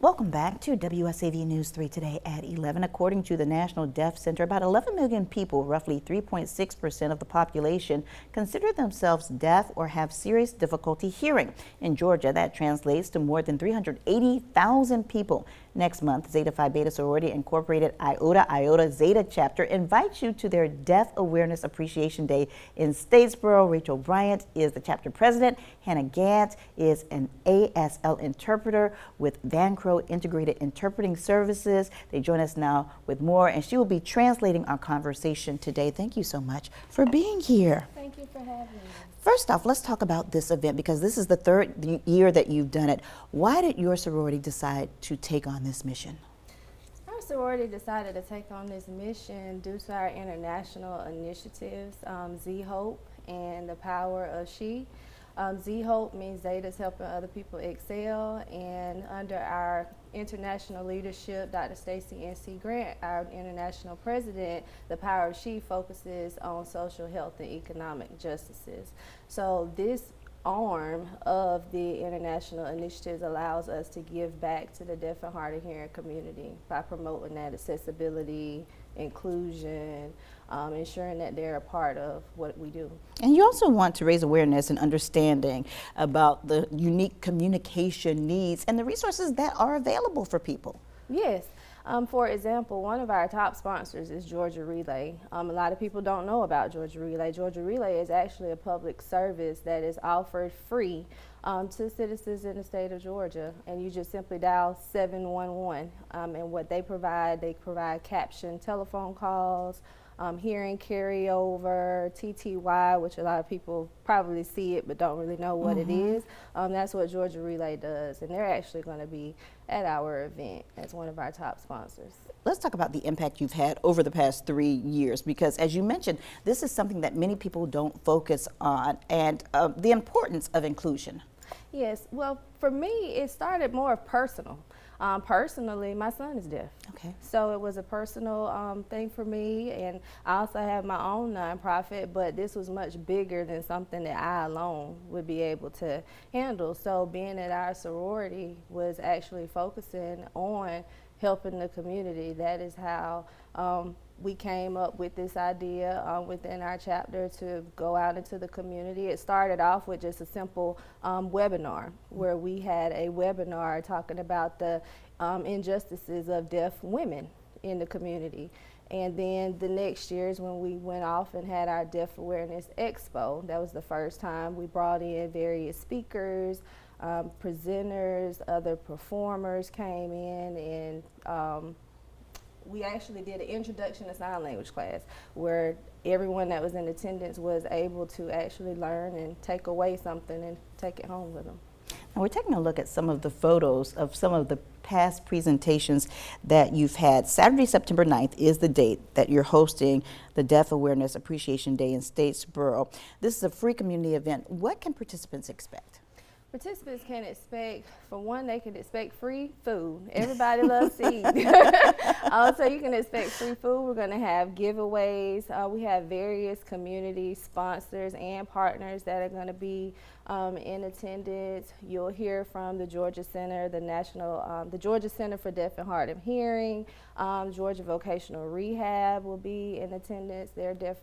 Welcome back to WSAV News 3 today at 11. According to the National Deaf Center, about 11 million people, roughly 3.6% of the population, consider themselves deaf or have serious difficulty hearing. In Georgia, that translates to more than 380,000 people. Next month, Zeta Phi Beta Sorority Incorporated Iota Iota Zeta chapter invites you to their Deaf Awareness Appreciation Day in Statesboro. Rachel Bryant is the chapter president. Hannah Gant is an ASL interpreter with Van Crow Integrated Interpreting Services. They join us now with more, and she will be translating our conversation today. Thank you so much for being here. Thank you for having me. First off, let's talk about this event because this is the third year that you've done it. Why did your sorority decide to take on this mission? Our sorority decided to take on this mission due to our international initiatives, Z-Hope and the power of she. Z-Hope means Zeta's helping other people excel, and under our international leadership, Dr. Stacy N.C. Grant, our international president, the power of she focuses on social health and economic justices. So this arm of the international initiatives allows us to give back to the deaf and hard of hearing community by promoting that accessibility, inclusion, ensuring that they're a part of what we do. And you also want to raise awareness and understanding about the unique communication needs and the resources that are available for people. Yes. For example, one of our top sponsors is Georgia Relay. A lot of people don't know about Georgia Relay. Georgia Relay is actually a public service that is offered free to citizens in the state of Georgia, and you just simply dial 711. And what they provide captioned telephone calls, hearing carryover, TTY, which a lot of people probably see it but don't really know what it is. That's what Georgia Relay does, and they're actually going to be at our event as one of our top sponsors. Let's talk about the impact you've had over the past 3 years, because as you mentioned, this is something that many people don't focus on, and the importance of inclusion. Yes, well, for me, it started more personal. Personally, my son is deaf. Okay. So it was a personal thing for me, and I also have my own nonprofit, but this was much bigger than something that I alone would be able to handle. So being at our sorority was actually focusing on helping the community. That is how we came up with this idea within our chapter to go out into the community. It started off with just a simple webinar where we had a webinar talking about the injustices of deaf women in the community. And then the next year is when we went off and had our Deaf Awareness Expo. That was the first time we brought in various speakers, presenters, other performers came in, and we actually did an introduction to sign language class where everyone that was in attendance was able to actually learn and take away something and take it home with them. Now we're taking a look at some of the photos of some of the past presentations that you've had. Saturday, September 9th is the date that you're hosting the Deaf Awareness Appreciation Day in Statesboro. This is a free community event. What can participants expect? Participants can expect, for one, they can expect free food. Everybody loves to eat. Also, you can expect free food. We're going to have giveaways. We have various community sponsors and partners that are going to be in attendance. You'll hear from the Georgia Center, the Georgia Center for Deaf and Hard of Hearing. Georgia Vocational Rehab will be in attendance. Their deaf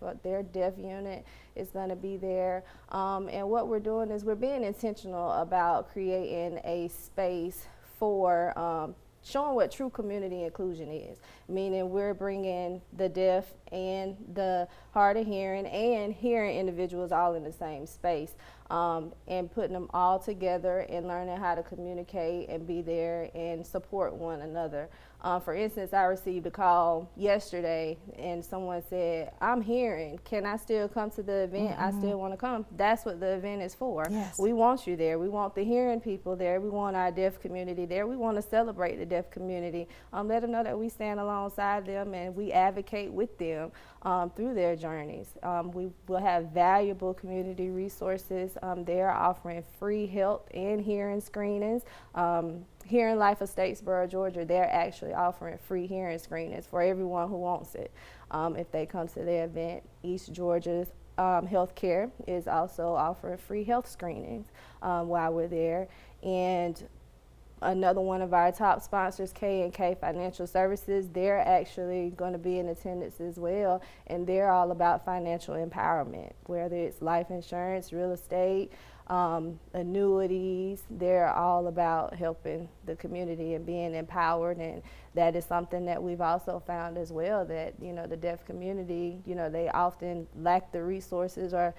unit is going to be there. And what we're doing is we're being intentional about creating a space for showing what true community inclusion is, meaning we're bringing the deaf and the hard of hearing and hearing individuals all in the same space, and putting them all together and learning how to communicate and be there and support one another. For instance, I received a call yesterday and someone said, I'm hearing, can I still come to the event? I still want to come. That's what the event is for. Yes. We want you there. We want the hearing people there. We want our deaf community there. We want to celebrate the deaf community. Let them know that we stand alongside them and we advocate with them through their journeys. We will have valuable community resources. They're offering free health and hearing screenings. Hearing Life of Statesboro, Georgia, they're actually offering free hearing screenings for everyone who wants it if they come to the event. East Georgia's Healthcare is also offering free health screenings while we're there. And Another one of our top sponsors, K&K Financial Services, they're actually going to be in attendance as well, and they're all about financial empowerment, whether it's life insurance, real estate, annuities. They're all about helping the community and being empowered, and that is something that we've also found as well, that, you know, the deaf community, you know, they often lack the resources or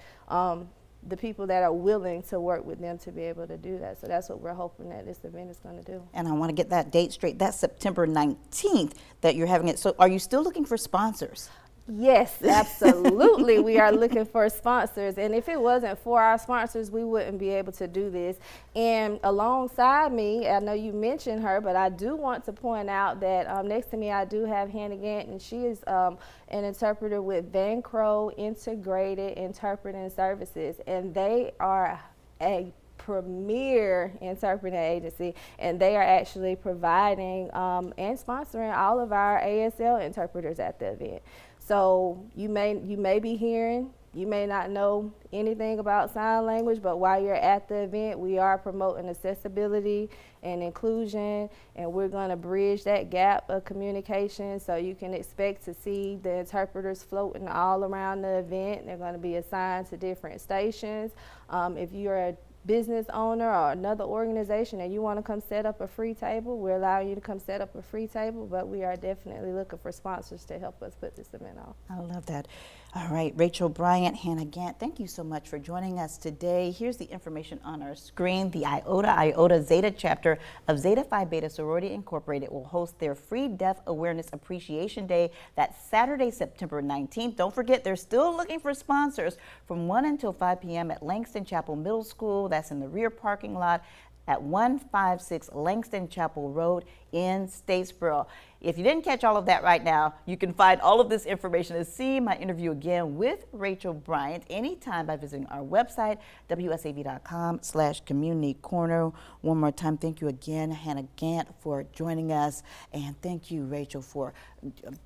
the people that are willing to work with them to be able to do that. So that's what we're hoping that this event is going to do. And I want to get that date straight. That's September 19th that you're having it. So are you still looking for sponsors? Yes, absolutely. We are looking for sponsors. And if it wasn't for our sponsors, we wouldn't be able to do this. And alongside me, I know you mentioned her, but I do want to point out that next to me, I do have Hannah Gant, and she is an interpreter with Van Crow Integrated Interpreting Services. And they are a premier interpreting agency, and they are actually providing and sponsoring all of our ASL interpreters at the event. So you may be hearing, you may not know anything about sign language, but while you're at the event, we are promoting accessibility and inclusion, and we're going to bridge that gap of communication. So you can expect to see the interpreters floating all around the event. They're going to be assigned to different stations. If you're a business owner or another organization and you want to come set up a free table, we're allowing you to come set up a free table, but we are definitely looking for sponsors to help us put this event on. I love that. All right, Rachel Bryant, Hannah Gant, thank you so much for joining us today. Here's the information on our screen. The Iota Iota Zeta chapter of Zeta Phi Beta Sorority Incorporated will host their free Deaf Awareness Appreciation Day. That's Saturday, September 19th. Don't forget, they're still looking for sponsors from 1 until 5 p.m. at Langston Chapel Middle School. That's in the rear parking lot at 156 Langston Chapel Road in Statesboro. If you didn't catch all of that right now, you can find all of this information and see my interview again with Rachel Bryant anytime by visiting our website, wsav.com/community corner. One more time, thank you again, Hannah Gant, for joining us, and thank you, Rachel, for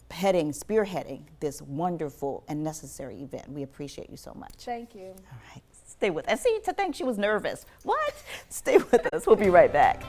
spearheading this wonderful and necessary event. We appreciate you so much. Thank you. All right. Stay with us. See, to think she was nervous. What? Stay with us. We'll be right back.